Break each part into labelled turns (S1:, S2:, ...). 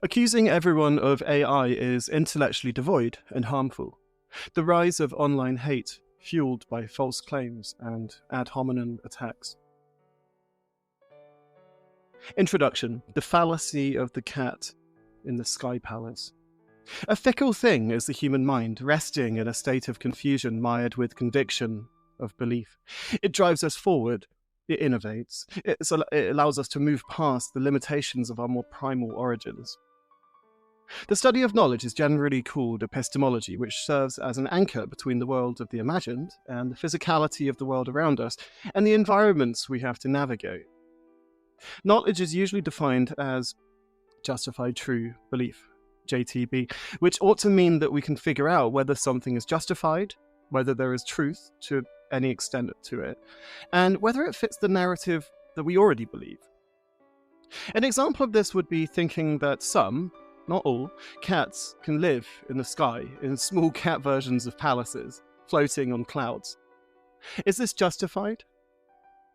S1: Accusing everyone of AI is intellectually devoid and harmful. The rise of online hate, fueled by false claims and ad hominem attacks. Introduction: the fallacy of the cat in the sky palace. A fickle thing is the human mind, resting in a state of confusion mired with conviction of belief. It drives us forward, it innovates, it allows us to move past the limitations of our more primal origins. The study of knowledge is generally called epistemology, which serves as an anchor between the world of the imagined and the physicality of the world around us, and the environments we have to navigate. Knowledge is usually defined as justified true belief, JTB, which ought to mean that we can figure out whether something is justified, whether there is truth to any extent to it, and whether it fits the narrative that we already believe. An example of this would be thinking that some, not all, cats can live in the sky in small cat versions of palaces, floating on clouds. Is this justified?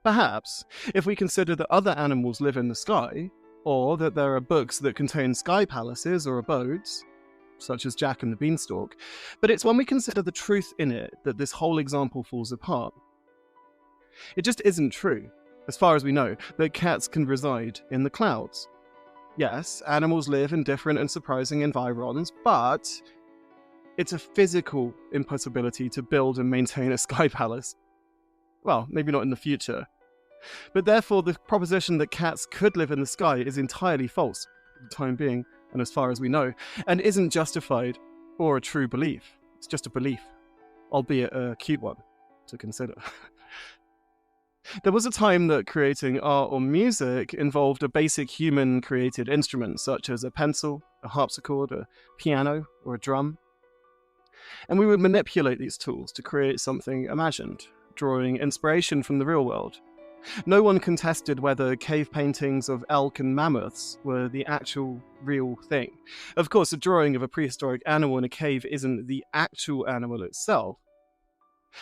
S1: Perhaps, if we consider that other animals live in the sky, or that there are books that contain sky palaces or abodes, such as Jack and the Beanstalk, but it's when we consider the truth in it that this whole example falls apart. It just isn't true, as far as we know, that cats can reside in the clouds. Yes, animals live in different and surprising environs, but it's a physical impossibility to build and maintain a sky palace. Well, maybe not in the future. But therefore, the proposition that cats could live in the sky is entirely false, for the time being, and as far as we know, and isn't justified or a true belief. It's just a belief, albeit a cute one to consider. There was a time that creating art or music involved a basic human-created instrument, such as a pencil, a harpsichord, a piano, or a drum. And we would manipulate these tools to create something imagined, drawing inspiration from the real world. No one contested whether cave paintings of elk and mammoths were the actual real thing. Of course, a drawing of a prehistoric animal in a cave isn't the actual animal itself.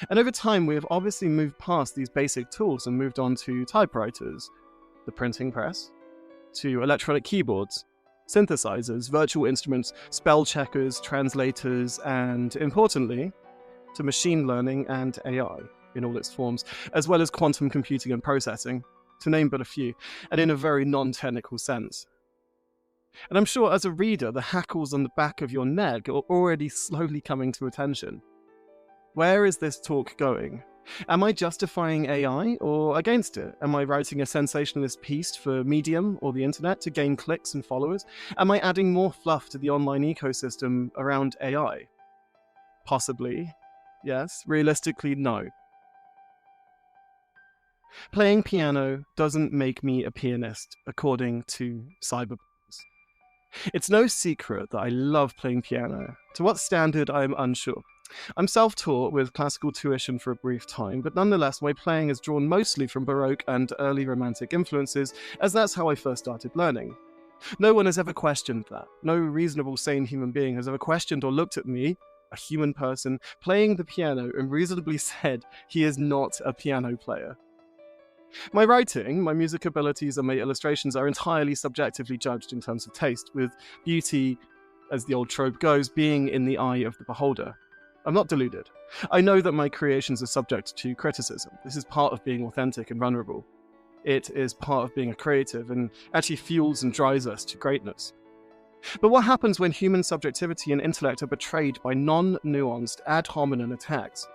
S1: And over time, we have obviously moved past these basic tools and moved on to typewriters, the printing press, to electronic keyboards, synthesizers, virtual instruments, spell checkers, translators, and, importantly, to machine learning and AI in all its forms, as well as quantum computing and processing, to name but a few, and in a very non-technical sense. And I'm sure as a reader, the hackles on the back of your neck are already slowly coming to attention. Where is this talk going? Am I justifying AI or against it? Am I writing a sensationalist piece for Medium or the internet to gain clicks and followers? Am I adding more fluff to the online ecosystem around AI? Possibly. Yes. Realistically, no. Playing piano doesn't make me a pianist, according to cyberpunks. It's no secret that I love playing piano. To what standard, I am unsure. I'm self-taught with classical tuition for a brief time, but nonetheless my playing is drawn mostly from Baroque and early Romantic influences, as that's how I first started learning. No one has ever questioned that. No reasonable, sane human being has ever questioned or looked at me, a human person, playing the piano and reasonably said he is not a piano player. My writing, my music abilities, and my illustrations are entirely subjectively judged in terms of taste, with beauty, as the old trope goes, being in the eye of the beholder. I'm not deluded. I know that my creations are subject to criticism. This is part of being authentic and vulnerable. It is part of being a creative and actually fuels and drives us to greatness. But what happens when human subjectivity and intellect are betrayed by non-nuanced ad hominem attacks,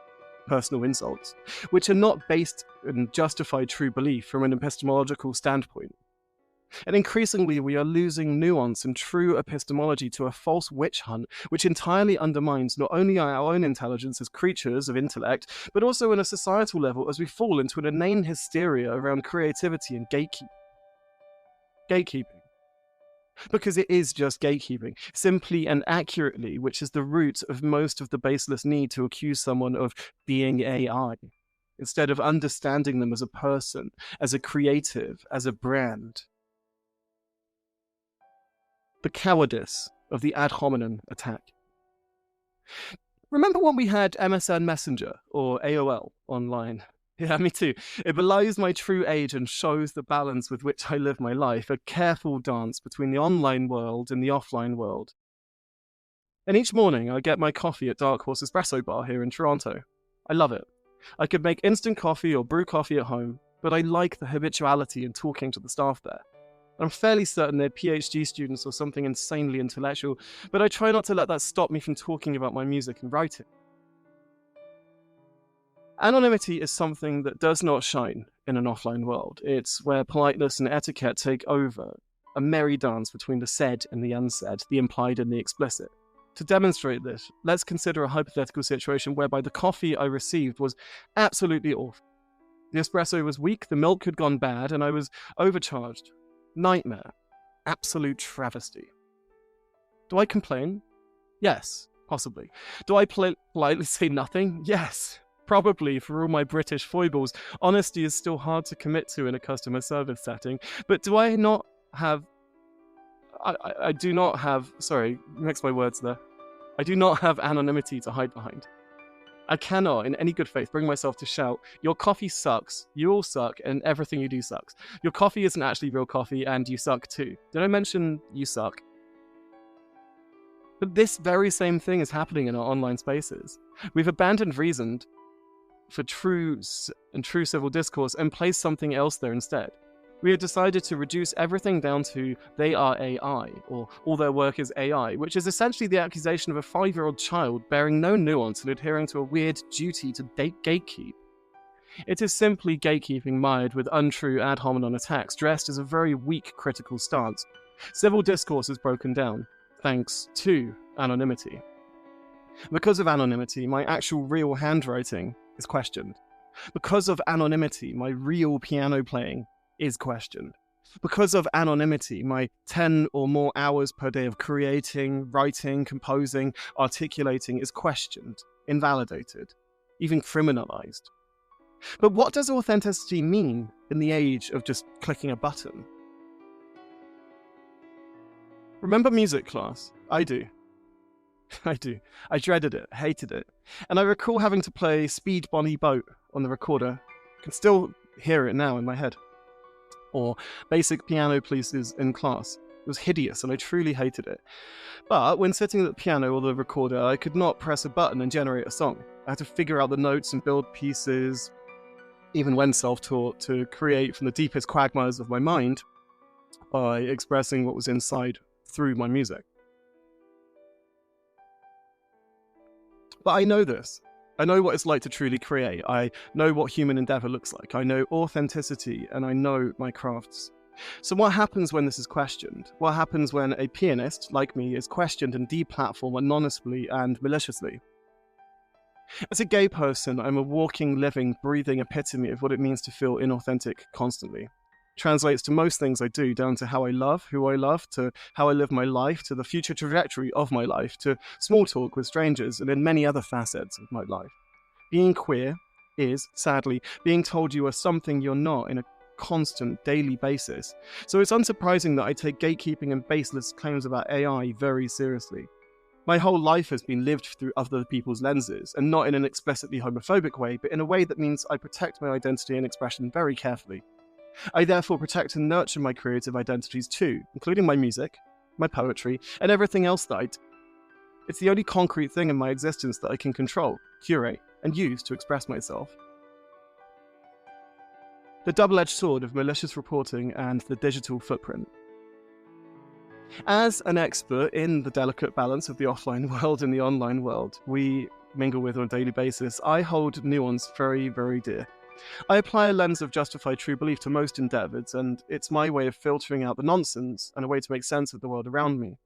S1: personal insults, which are not based in justified true belief from an epistemological standpoint? And increasingly, we are losing nuance and true epistemology to a false witch hunt, which entirely undermines not only our own intelligence as creatures of intellect, but also on a societal level as we fall into an inane hysteria around creativity and gatekeeping. Because it is just gatekeeping, simply and accurately, which is the root of most of the baseless need to accuse someone of being AI, instead of understanding them as a person, as a creative, as a brand. The cowardice of the ad hominem attack. Remember when we had MSN Messenger or AOL online? Yeah, me too. It belies my true age and shows the balance with which I live my life, a careful dance between the online world and the offline world. And each morning I get my coffee at Dark Horse Espresso Bar here in Toronto. I love it. I could make instant coffee or brew coffee at home, but I like the habituality in talking to the staff there. I'm fairly certain they're PhD students or something insanely intellectual, but I try not to let that stop me from talking about my music and writing. Anonymity is something that does not shine in an offline world. It's where politeness and etiquette take over, a merry dance between the said and the unsaid, the implied and the explicit. To demonstrate this, let's consider a hypothetical situation whereby the coffee I received was absolutely awful. The espresso was weak, the milk had gone bad, and I was overcharged. Nightmare. Absolute travesty. Do I complain? Yes, possibly. Do I politely say nothing? Yes. Probably, for all my British foibles, honesty is still hard to commit to in a customer service setting. But do I not have... I do not have... Sorry, mix my words there. I do not have anonymity to hide behind. I cannot, in any good faith, bring myself to shout, your coffee sucks, you all suck, and everything you do sucks. Your coffee isn't actually real coffee, and you suck too. Did I mention you suck? But this very same thing is happening in our online spaces. We've abandoned reason for true civil discourse and placed something else there instead. We have decided to reduce everything down to they are AI, or all their work is AI, which is essentially the accusation of a 5-year-old child bearing no nuance and adhering to a weird duty to gatekeep. It is simply gatekeeping mired with untrue ad hominem attacks, dressed as a very weak critical stance. Civil discourse is broken down, thanks to anonymity. Because of anonymity, my actual real handwriting is questioned. Because of anonymity, my real piano playing is questioned. Because of anonymity, my 10 or more hours per day of creating, writing, composing, articulating is questioned, invalidated, even criminalized. But what does authenticity mean in the age of just clicking a button? Remember music class? I do. I do. I dreaded it, hated it. And I recall having to play Speed Bonnie Boat on the recorder. I can still hear it now in my head. Or basic piano pieces in class. It was hideous and I truly hated it. But when sitting at the piano or the recorder, I could not press a button and generate a song. I had to figure out the notes and build pieces, even when self-taught, to create from the deepest quagmires of my mind by expressing what was inside through my music. But I know this. I know what it's like to truly create. I know what human endeavor looks like. I know authenticity and I know my crafts. So what happens when this is questioned? What happens when a pianist, like me, is questioned and deplatformed anonymously and maliciously? As a gay person, I'm a walking, living, breathing epitome of what it means to feel inauthentic constantly. Translates to most things I do, down to how I love, who I love, to how I live my life, to the future trajectory of my life, to small talk with strangers, and in many other facets of my life. Being queer is, sadly, being told you are something you're not in a constant, daily basis. So it's unsurprising that I take gatekeeping and baseless claims about AI very seriously. My whole life has been lived through other people's lenses, and not in an explicitly homophobic way, but in a way that means I protect my identity and expression very carefully. I therefore protect and nurture my creative identities too, including my music, my poetry, and everything else that I do. It's the only concrete thing in my existence that I can control, curate, and use to express myself. The double-edged sword of malicious reporting and the digital footprint. As an expert in the delicate balance of the offline world and the online world we mingle with on a daily basis, I hold nuance very, very dear. I apply a lens of justified true belief to most endeavours, and it's my way of filtering out the nonsense and a way to make sense of the world around me.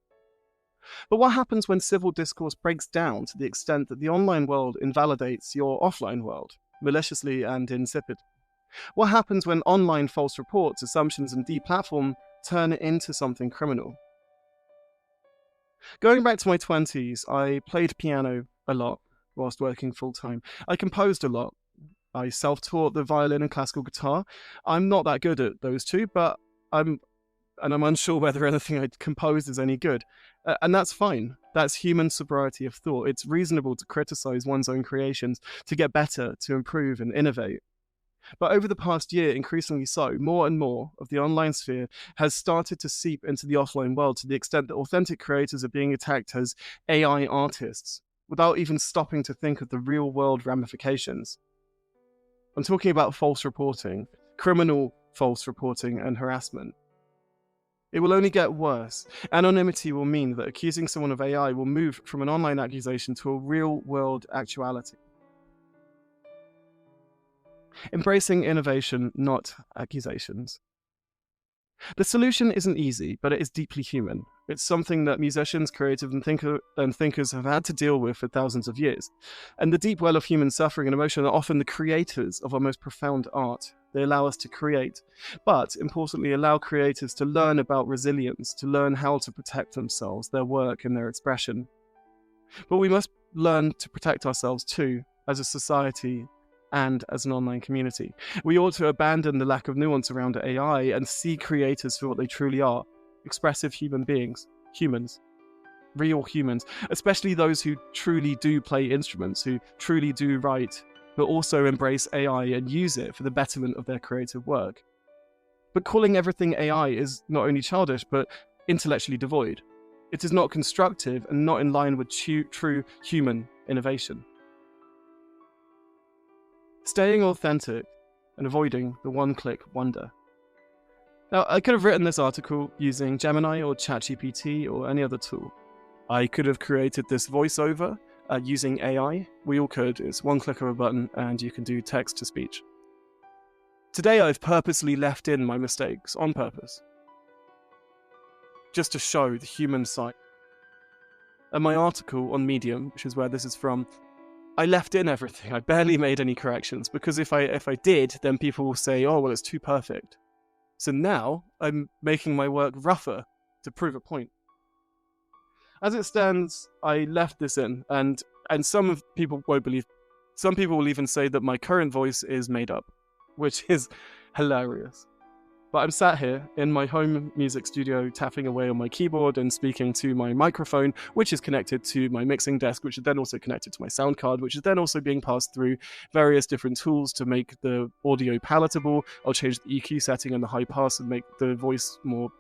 S1: But what happens when civil discourse breaks down to the extent that the online world invalidates your offline world, maliciously and insipid? What happens when online false reports, assumptions, and deplatform turn into something criminal? Going back to my 20s, I played piano a lot whilst working full-time. I composed a lot. I self-taught the violin and classical guitar. I'm not that good at those two, but I'm unsure whether anything I composed is any good. And that's fine. That's human sobriety of thought. It's reasonable to criticize one's own creations, to get better, to improve and innovate. But over the past year, increasingly so, more and more of the online sphere has started to seep into the offline world to the extent that authentic creators are being attacked as AI artists without even stopping to think of the real-world ramifications. I'm talking about false reporting, criminal false reporting and harassment. It will only get worse. Anonymity will mean that accusing someone of AI will move from an online accusation to a real-world actuality. Embracing innovation, not accusations. The solution isn't easy, but it is deeply human. It's something that musicians, creatives, and thinkers have had to deal with for thousands of years. And the deep well of human suffering and emotion are often the creators of our most profound art. They allow us to create, but importantly, allow creators to learn about resilience, to learn how to protect themselves, their work, and their expression. But we must learn to protect ourselves too, as a society and as an online community. We ought to abandon the lack of nuance around AI and see creators for what they truly are: expressive human beings, humans, real humans, especially those who truly do play instruments, who truly do write, but also embrace AI and use it for the betterment of their creative work. But calling everything AI is not only childish, but intellectually devoid. It is not constructive and not in line with true human innovation. Staying authentic and avoiding the one-click wonder. Now, I could have written this article using Gemini or ChatGPT or any other tool. I could have created this voiceover using AI. We all could. It's one click of a button and you can do text-to-speech. Today, I've purposely left in my mistakes on purpose, just to show the human side. And my article on Medium, which is where this is from, I left in everything. I barely made any corrections, because if I did, then people will say, oh, well, it's too perfect. So now I'm making my work rougher to prove a point. As it stands, I left this in, and some people won't believe. Some people will even say that my current voice is made up, which is hilarious. But I'm sat here in my home music studio, tapping away on my keyboard and speaking to my microphone, which is connected to my mixing desk, which is then also connected to my sound card, which is then also being passed through various different tools to make the audio palatable. I'll change the EQ setting and the high pass and make the voice more...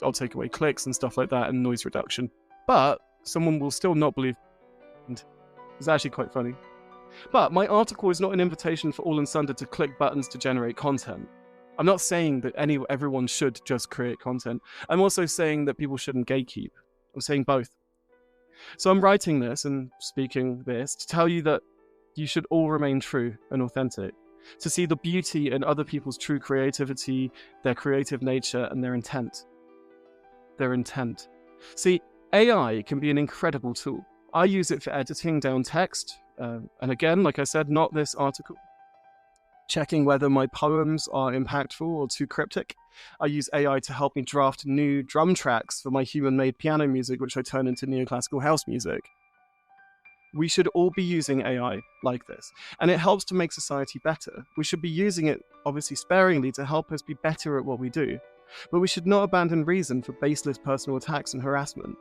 S1: I'll take away clicks and stuff like that and noise reduction. But someone will still not believe. And it's actually quite funny. But my article is not an invitation for all and sundry to click buttons to generate content. I'm not saying that everyone should just create content. I'm also saying that people shouldn't gatekeep. I'm saying both. So I'm writing this and speaking this to tell you that you should all remain true and authentic, to see the beauty in other people's true creativity, their creative nature, and their intent. Their intent. See, AI can be an incredible tool. I use it for editing down text, and again, like I said, not this article. Checking whether my poems are impactful or too cryptic. I use AI to help me draft new drum tracks for my human-made piano music, which I turn into neoclassical house music. We should all be using AI like this, and it helps to make society better. We should be using it, obviously sparingly, to help us be better at what we do. But we should not abandon reason for baseless personal attacks and harassment.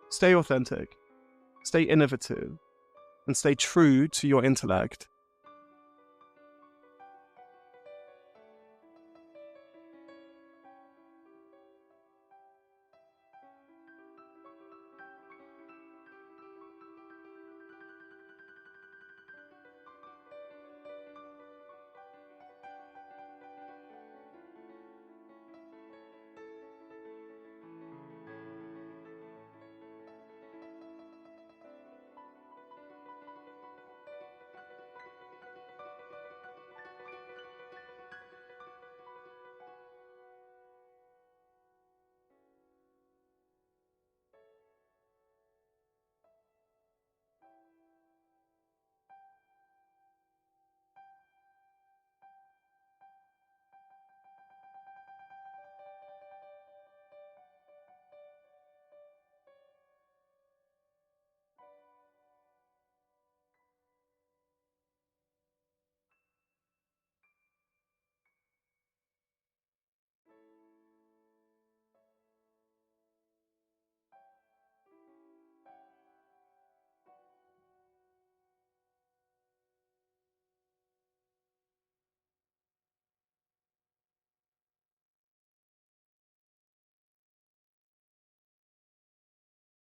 S1: Stay authentic, stay innovative, and stay true to your intellect.